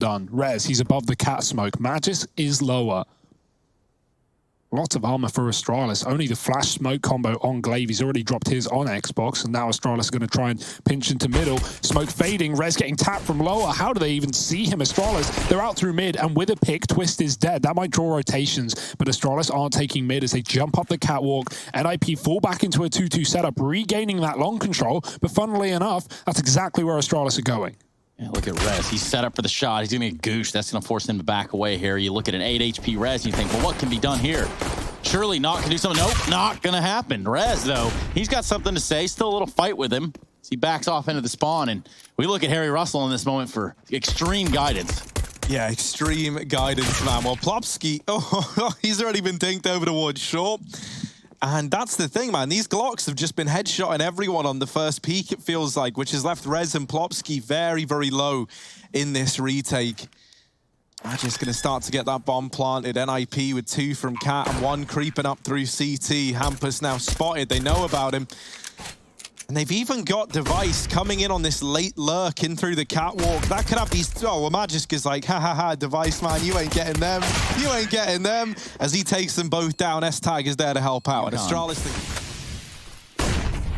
done. Rez, he's above the cat smoke. Magis is lower. Lots of armor for Astralis. Only the flash smoke combo on Glaive. He's already dropped his on Xbox, and now Astralis is going to try and pinch into middle. Smoke fading. Rez getting tapped from lower. How do they even see him? Astralis, they're out through mid, and with a pick, Twist is dead. That might draw rotations, but Astralis aren't taking mid as they jump up the catwalk. NIP fall back into a 2-2 setup, regaining that long control, but funnily enough, that's exactly where Astralis are going. Yeah, look at Rez. He's set up for the shot. He's going to get goosed. That's going to force him to back away here. You look at an 8 HP Rez, and you think, well, what can be done here? Surely not can do something. Nope, not going to happen. Rez, though, he's got something to say. Still a little fight with him. So he backs off into the spawn, and we look at Harry Russell in this moment for extreme guidance. Yeah, extreme guidance, man. Well, Plopsky, he's already been dinked over towards short. And that's the thing, man. These Glocks have just been headshotting everyone on the first peak, it feels like, which has left Rez and Plopsky very, very low in this retake. Magic's going to start to get that bomb planted. NIP with 2 from Cat and 1 creeping up through CT. Hampus now spotted. They know about him. And they've even got Device coming in on this late lurk in through the catwalk. That could have these... Oh, well, Magic is like, ha, ha, ha, Device, man, you ain't getting them. You ain't getting them. As he takes them both down, S-Tag is there to help out. And Astralis...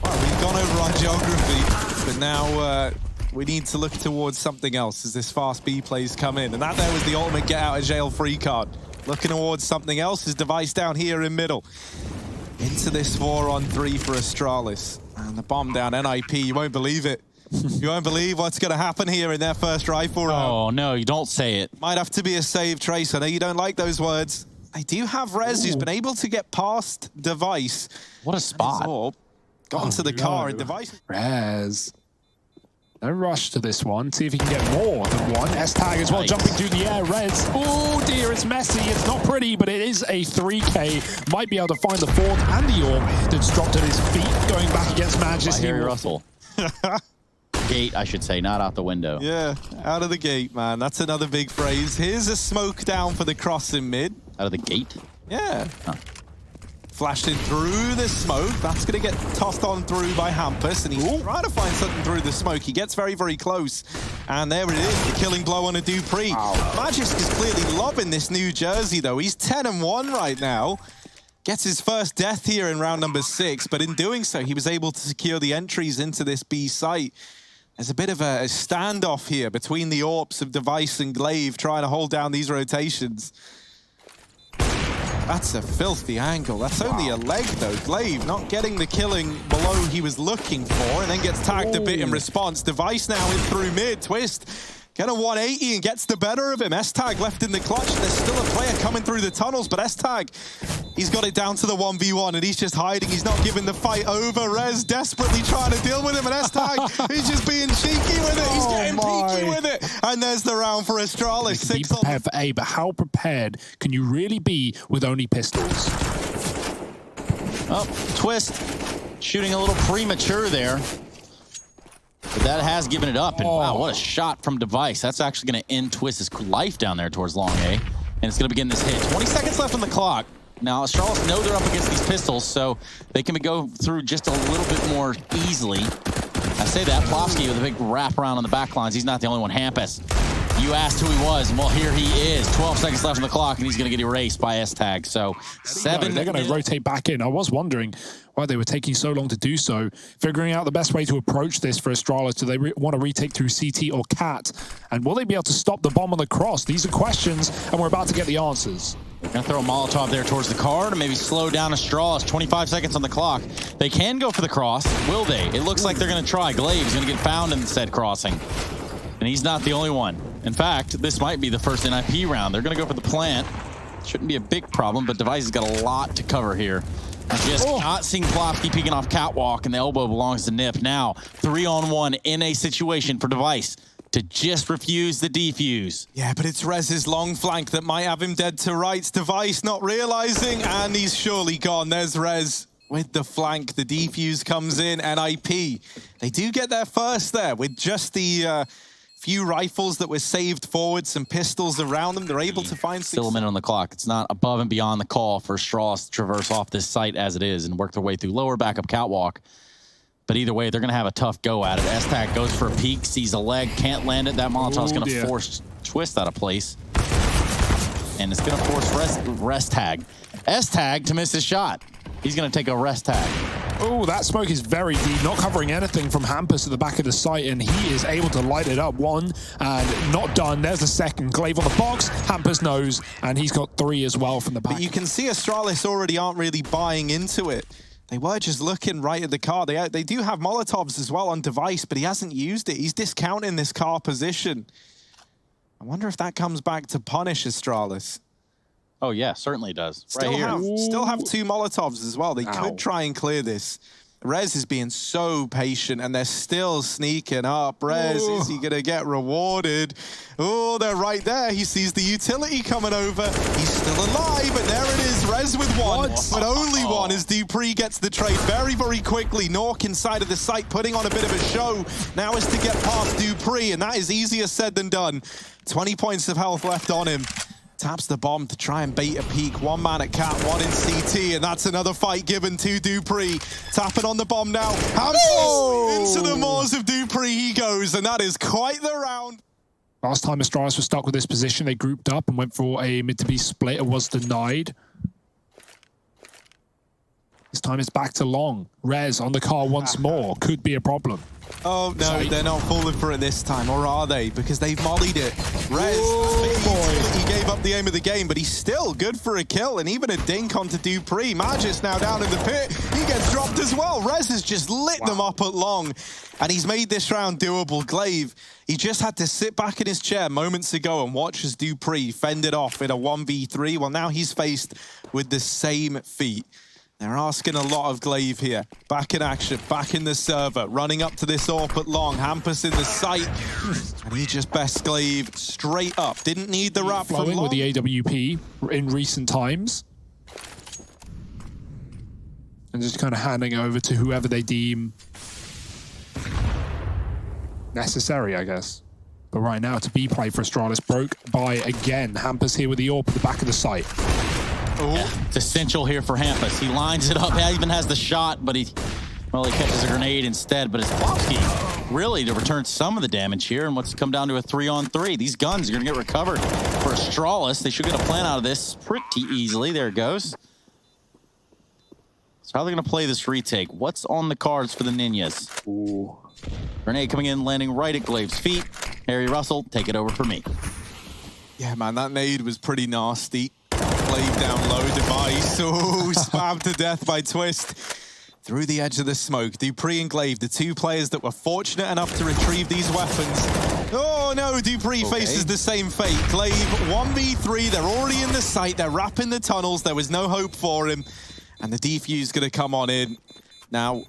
Well, we've gone over our geography, but now we need to look towards something else as this fast B plays come in. And that there was the ultimate get-out-of-jail-free card. Looking towards something else is Device down here in middle. Into this 4-on-3 for Astralis. And the bomb down NIP, you won't believe it. You won't believe what's going to happen here in their first rifle round. Oh, no, you don't say it. Might have to be a save, Trace. I know you don't like those words. They do have Rez, who's been able to get past Device. What a spot. Got into the car and Device. Rez. No rush to this one. See if he can get more than one. S-Tag as well, jumping through the air. Rez. Oh dear, it's messy. It's not pretty, but it is a 3K. Might be able to find the 4th and the orb that's dropped at his feet, going back against Magis. Harry Russell. Gate, I should say, not out the window. Yeah, out of the gate, man. That's another big phrase. Here's a smoke down for the cross in mid. Out of the gate? Yeah. Huh. Flashed in through the smoke. That's going to get tossed on through by Hampus, and he's trying to find something through the smoke. He gets very, very close. And there it is, the killing blow on a Dupree. Wow. Magic is clearly loving this New Jersey, though. He's 10-1 right now. Gets his first death here in round number 6, but in doing so, he was able to secure the entries into this B site. There's a bit of a standoff here between the AWPs of Device and Glaive trying to hold down these rotations. That's a filthy angle. That's only a leg, though. Glaive not getting the killing below he was looking for, and then gets tagged a bit in response. Device now in through mid. Twist get a 180 and gets the better of him. S-Tag left in the clutch. There's still a player coming through the tunnels, but S-Tag, he's got it down to the 1v1, and he's just hiding. He's not giving the fight over. Rez desperately trying to deal with him, and S-Tag, he's just being cheeky with it. He's getting peaky with it. And there's the round for Astralis. Be prepared for A, but how prepared can you really be with only pistols? Oh, Twist shooting a little premature there. But that has given it up, and wow, what a shot from Device. That's actually going to end Twist's life down there towards long A, and it's going to begin this hit. 20 seconds left on the clock. Now, Astralis know they're up against these pistols, so they can go through just a little bit more easily. I say that, Plopsky with a big wraparound on the back lines. He's not the only one. Hampus, you asked who he was, and well, here he is. 12 seconds left on the clock, and he's going to get erased by S-Tag. So, 7... They're going to rotate back in. I was wondering why they were taking so long to do so. Figuring out the best way to approach this for Astralis. Do they want to retake through CT or Cat? And will they be able to stop the bomb on the cross? These are questions, and we're about to get the answers. They're going to throw a Molotov there towards the car to maybe slow down Astralis. 25 seconds on the clock. They can go for the cross. Will they? It looks like they're going to try. Glaive is going to get found in said crossing. And he's not the only one. In fact, this might be the first NIP round. They're going to go for the plant. Shouldn't be a big problem, but Device has got a lot to cover here. Just not seeing Plopsky peeking off catwalk, and the elbow belongs to Nip. Now, 3-on-1 in a situation for Device to just refuse the defuse. Yeah, but it's Rez's long flank that might have him dead to rights. Device not realizing, and he's surely gone. There's Rez with the flank. The defuse comes in, NIP. They do get there first there with just the few rifles that were saved forward, some pistols around them. They're able to find... Still a minute on the clock. It's not above and beyond the call for Strauss to traverse off this site as it is and work their way through lower backup catwalk. But either way, they're going to have a tough go at it. S-Tag goes for a peek, sees a leg, can't land it. That Molotov's going to force Twist out of place. And it's going to force rest tag. S-Tag to miss his shot. He's going to take a rest tag. Oh, that smoke is very deep, not covering anything from Hampus at the back of the site, and he is able to light it up. One, and not done. There's a second. Glaive on the box. Hampus knows, and he's got 3 as well from the back. But you can see Astralis already aren't really buying into it. They were just looking right at the car. They do have Molotovs as well on device, but he hasn't used it. He's discounting this car position. I wonder if that comes back to punish Astralis. Oh, yeah, certainly does. Still have 2 Molotovs as well. They could try and clear this. Rez is being so patient, and they're still sneaking up. Rez, is he going to get rewarded? Oh, they're right there. He sees the utility coming over. He's still alive, and there it is. Rez with 1, but only 1 as dupreeh gets the trade very, very quickly. Nork inside of the site, putting on a bit of a show. Now is to get past dupreeh, and that is easier said than done. 20 points of health left on him. Taps the bomb to try and bait a peek. 1 man at cat, 1 in CT, and that's another fight given to dupreeh. Tapping on the bomb now. Hampus into the maws of dupreeh he goes, and that is quite the round. Last time Astralis was stuck with this position, they grouped up and went for a mid-to-B split. It was denied. This time it's back to long. Rez on the car once more. Could be a problem. Oh, no, they're not falling for it this time, or are they? Because they've mollied it. Rez, he gave up the aim of the game, but he's still good for a kill, and even a dink onto dupreeh. Magis now down in the pit. He gets dropped as well. Rez has just lit them up at long, and he's made this round doable. Glaive, he just had to sit back in his chair moments ago and watch as dupreeh fended off in a 1v3. Well, now he's faced with the same feat. They're asking a lot of Glaive here. Back in action, back in the server, running up to this AWP at long. Hampus in the sight, and he just best Glaive straight up. Didn't need the wrap from long. With the AWP in recent times. And just kind of handing over to whoever they deem necessary, I guess. But right now, it's a B play for Astralis. Broke by again. Hampus here with the AWP at the back of the site. Yeah, it's essential here for Hampus. He lines it up. He even has the shot, but he catches a grenade instead. But it's Plopsky really to return some of the damage here. And what's come down to a 3-on-3. These guns are going to get recovered for Astralis. They should get a plan out of this pretty easily. There it goes. So how are they going to play this retake? What's on the cards for the Ninjas? Ooh. Grenade coming in, landing right at Glaive's feet. Harry Russell, take it over for me. Yeah, man, that nade was pretty nasty. Glaive down low, device. Oh, spammed to death by Twist. Through the edge of the smoke. dupreeh and Glaive, the 2 players that were fortunate enough to retrieve these weapons. Oh no, dupreeh faces the same fate. Glaive, 1v3, they're already in the site, they're wrapping the tunnels, there was no hope for him. And the defuse gonna come on in. Now,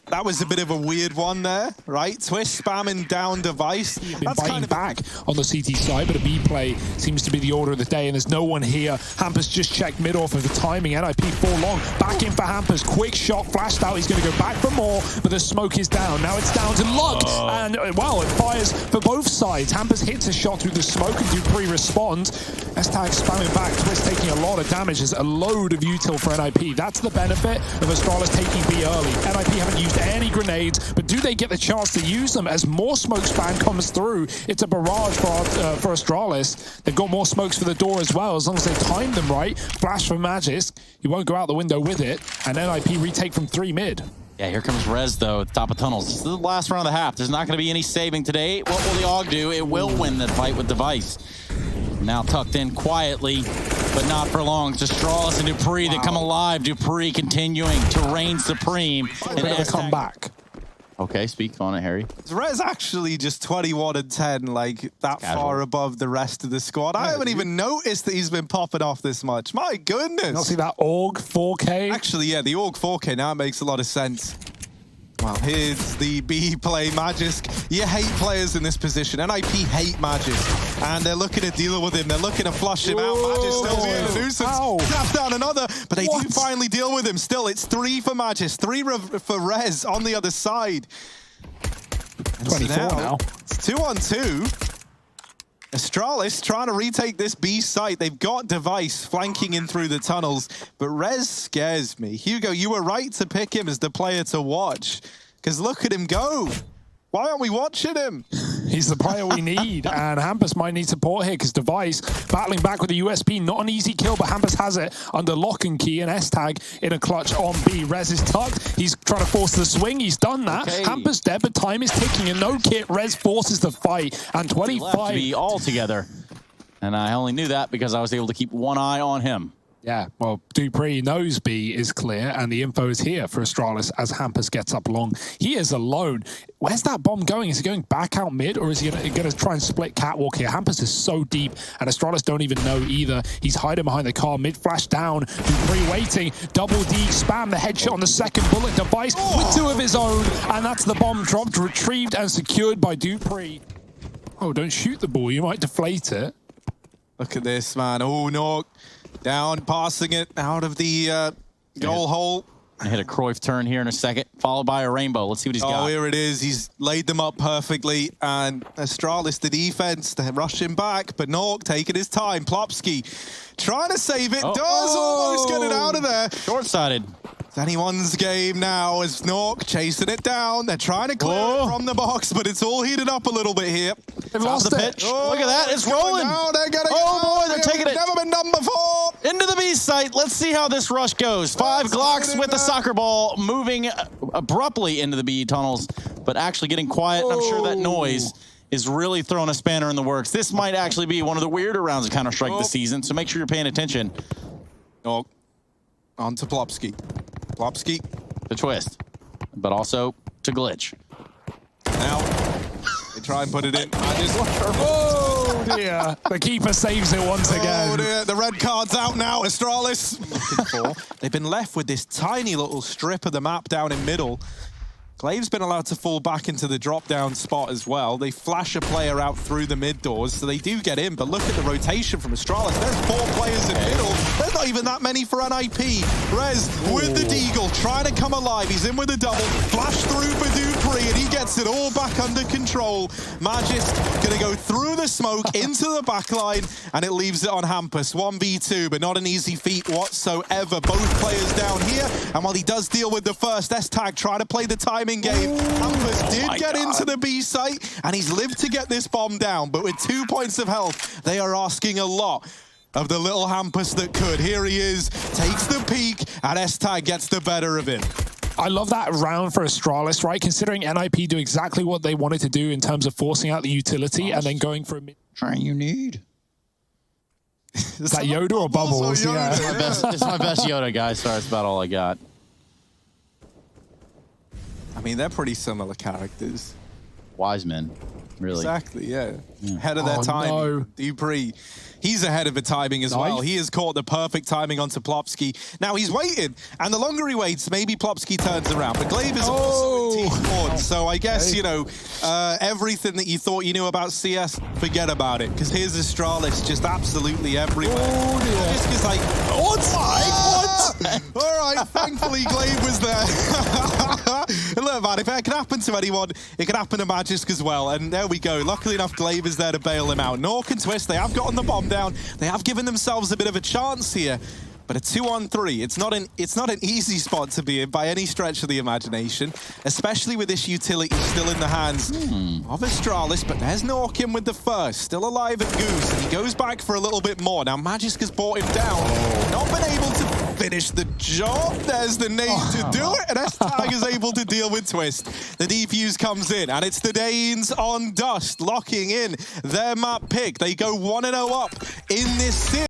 that was a bit of a weird one there, right? Twist spamming down device. That's kind of back on the CT side, but a B play seems to be the order of the day, and there's no one here. Hampus just checked mid off of the timing. NIP 4 long. Back in for Hampus. Quick shot, flashed out. He's going to go back for more, but the smoke is down. Now it's down to luck, and well, it fires for both sides. Hampus hits a shot through the smoke, and dupreeh responds. S-Tag spamming back. Twist taking a lot of damage. There's a load of util for NIP. That's the benefit of Astralis taking B early. NIP haven't used any grenades, but do they get the chance to use them as more smoke span comes through? It's a barrage for Astralis. They've got more smokes for the door as well, as long as they time them right. Flash for Magis. He won't go out the window with it, and NIP retake from 3 mid. Yeah, here comes Rez, though, at the top of tunnels. This is the last round of the half. There's not going to be any saving today. What will the AUG do? It will win the fight with device. Now tucked in quietly, but not for long. It's Astralis and dupreeh that come alive. dupreeh continuing to reign supreme. And they're going to come back. Okay, speak on it, Harry. Rez actually just 21 and 10, like that far above the rest of the squad. I haven't even noticed that he's been popping off this much. My goodness. Not see that AUG 4K? Actually, yeah, the AUG 4K now makes a lot of sense. Well, here's the B play. Magisk, you hate players in this position. NIP hate Magisk, and they're looking to deal with him. They're looking to flush him out. Magisk still being a nuisance. Tap down another, but they do finally deal with him. Still, it's 3 for Magisk, 3 for Rez on the other side. 24 now. It's 2-on-2. Astralis trying to retake this B site. They've got device flanking in through the tunnels, but Rez scares me. Hugo, you were right to pick him as the player to watch, Because look at him go. Why aren't we watching him? He's the player we need, and Hampus might need support here because Device battling back with the USP. Not an easy kill, but Hampus has it under lock and key, and S-Tag in a clutch on B. Rez is tucked. He's trying to force the swing. He's done that. Okay. Hampus dead, but time is ticking, and no kit. Rez forces the fight, and 25. Left B all together. And I only knew that because I was able to keep one eye on him. Yeah, well, Dupree knows B is clear, and the info is here for Astralis as Hampus gets up long. He is alone. Where's that bomb going? Is he going back out mid, or is he going to try and split catwalk here? Hampus is so deep, and Astralis don't even know either. He's hiding behind the car, mid flash down. Dupree waiting, double D, spam the headshot on the second bullet. Device with two of his own, and that's the bomb dropped, retrieved and secured by Dupree. Oh, don't shoot the ball, you might deflate it. Look at this, man. Oh, no. Down, passing it out of the goal hole. I hit a Cruyff turn here in a second, followed by a rainbow. Let's see what he's got. Oh, here it is. He's laid them up perfectly. And Astralis, the defense, to rush him back. But Nork taking his time. Plopski trying to save it. Does almost get it out of there. Short-sided. It's anyone's game now as Nork chasing it down. They're trying to clear it from the box, but it's all heated up a little bit here. They've lost the it. pitch. Look at that. It's rolling. Oh, boy, they're taking it. Never been done before. Into the B site. Let's see how this rush goes. 5 Glocks with the soccer ball, moving abruptly into the B tunnels, but actually getting quiet. And I'm sure that noise is really throwing a spanner in the works. This might actually be one of the weirder rounds of Counter-Strike this season, so make sure you're paying attention. Oh, on to Plopski. Plopski. The twist, but also to glitch. Now, they try and put it in. Oh dear, the keeper saves it once again. Oh dear, the red card's out now, Astralis. They've been left with this tiny little strip of the map down in middle. Glaive's been allowed to fall back into the drop-down spot as well. They flash a player out through the mid doors, so they do get in, but look at the rotation from Astralis. There's 4 players in middle. There's not even that many for NIP. Rez with the deagle, trying to come alive. He's in with a double. Flash through for Dupree, and he gets it all back under control. Magist going to go through the smoke into the backline, and it leaves it on Hampus. 1v2, but not an easy feat whatsoever. Both players down here, and while he does deal with the first, S-Tag trying to play the time game. Hampus did get into the B site, and he's lived to get this bomb down, but with 2 points of health, they are asking a lot of the little Hampus that could. Here he is, takes the peek, and S-Tag gets the better of it. I love that round for Astralis, right? Considering NIP do exactly what they wanted to do in terms of forcing out the utility and then going for a mid. Trying you need. Is that Yoda or Bubbles? Yoda. Yeah. It's my best Yoda, guys. Sorry, it's about all I got. I mean, they're pretty similar characters. Wise men, really. Exactly, yeah. Ahead of their time. No. Dupree, he's ahead of the timing as well. He has caught the perfect timing onto Plopski. Now he's waited, and the longer he waits, maybe Plopski turns around. But Glaive is also in team board, so I guess, you know, everything that you thought you knew about CS, forget about it. Because here's Astralis just absolutely everywhere. Oh, dear. Just is like, what? All right, thankfully Glaive was there. Look, man, if it can happen to anyone, it can happen to Magisk as well. And there we go. Luckily enough, Glaive is there to bail him out. Nork and Twist, they have gotten the bomb down. They have given themselves a bit of a chance here. But a 2-on-3, it's not an easy spot to be in by any stretch of the imagination, especially with this utility still in the hands of Astralis. But there's Nork in with the first, still alive at Goose, and he goes back for a little bit more. Now Magisk has brought him down, not been able to finish the job. There's the nade to do it, and S-Tag is able to deal with Twist. The defuse comes in, and it's the Danes on Dust, locking in their map pick. They go 1-0 up in this series.